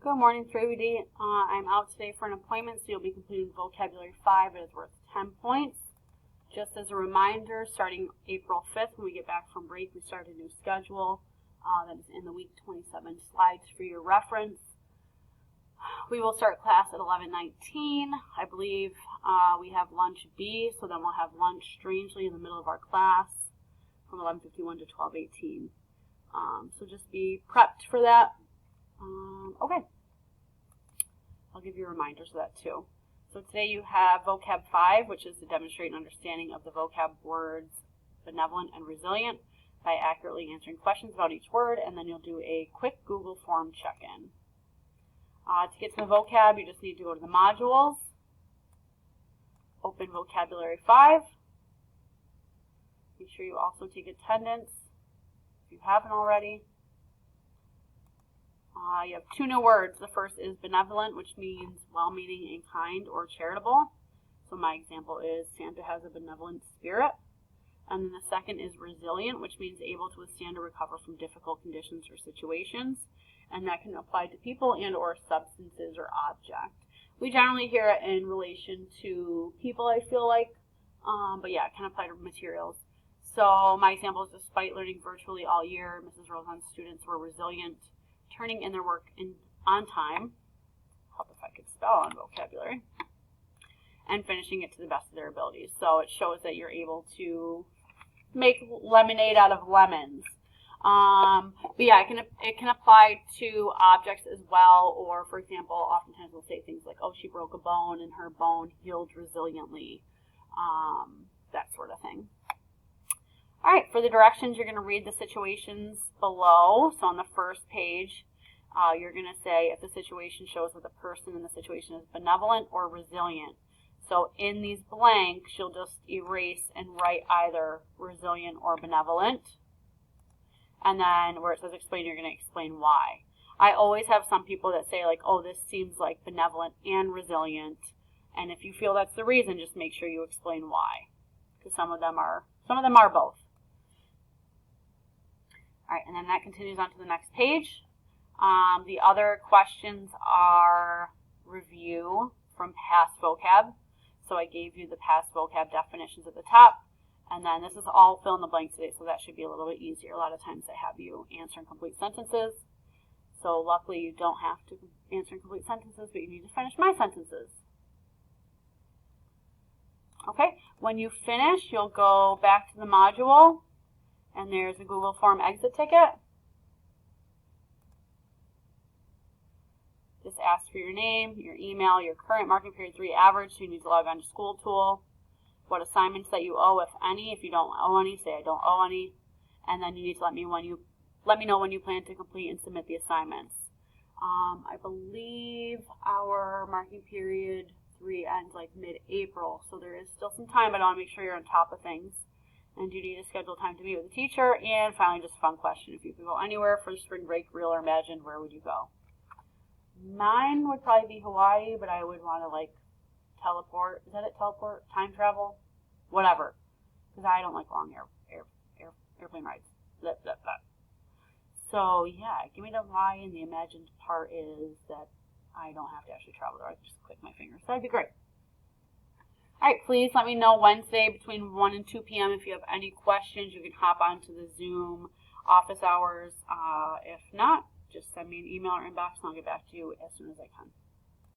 Good morning, 3WD. I'm out today for an appointment, so you'll be completing Vocabulary 5. It is worth 10 points. Just as a reminder, starting April 5th, when we get back from break, we start a new schedule that is in the week 27 slides for your reference. We will start class at 11:19. I believe we have lunch B, so then we'll have lunch strangely in the middle of our class from 11:51 to 12:18. So just be prepped for that. Okay. I'll give you reminders of that too. So today you have Vocab 5, which is to demonstrate an understanding of the vocab words benevolent and resilient by accurately answering questions about each word, and then you'll do a quick Google form check-in. To get to the vocab, you just need to go to the modules, open Vocabulary 5. Make sure you also take attendance if you haven't already. You have two new words. The first is benevolent, which means well-meaning and kind or charitable. So my example is Santa has a benevolent spirit. And then the second is resilient, which means able to withstand or recover from difficult conditions or situations. And that can apply to people and or substances or objects. We generally hear it in relation to people, I feel like. But yeah, it can apply to materials. So my example is, despite learning virtually all year, Mrs. Rosen's students were resilient, turning in their work on time, help if I could spell on vocabulary, and finishing it to the best of their abilities. So it shows that you're able to make lemonade out of lemons. But yeah, it can apply to objects as well, or for example, oftentimes we'll say things like, oh, she broke a bone and her bone healed resiliently, that sort of thing. All right, for the directions, you're going to read the situations below. So on the first page, you're going to say if the situation shows that the person in the situation is benevolent or resilient. So in these blanks, you'll just erase and write either resilient or benevolent. And then where it says explain, you're going to explain why. I always have some people that say like, oh, this seems like benevolent and resilient. And if you feel that's the reason, just make sure you explain why. Because some of them are both. All right, and then that continues on to the next page. The other questions are review from past vocab. So I gave you the past vocab definitions at the top. And then this is all fill in the blanks today, so that should be a little bit easier. A lot of times I have you answer in complete sentences. So luckily you don't have to answer in complete sentences, but you need to finish my sentences. Okay, when you finish, you'll go back to the module. And there's a Google Form exit ticket. Just ask for your name, your email, your current marking period 3 average, so you need to log on to School Tool. What assignments that you owe, if any. If you don't owe any, say I don't owe any. And then you need to let me know when you plan to complete and submit the assignments. I believe our marking period 3 ends like mid-April, so there is still some time, but I want to make sure you're on top of things. And you need to schedule time to meet with the teacher. And finally, just a fun question. If you could go anywhere for spring break, real or imagined, where would you go? Mine would probably be Hawaii, but I would want to like teleport. Is that it? Teleport? Time travel? Whatever. Because I don't like long airplane rides. Blah, blah, blah. So yeah, give me the Hawaii, and the imagined part is that I don't have to actually travel there. I can just click my fingers. So that'd be great. All right, please let me know Wednesday between 1 and 2 p.m. if you have any questions. You can hop onto the Zoom office hours. If not, just send me an email or inbox, and I'll get back to you as soon as I can.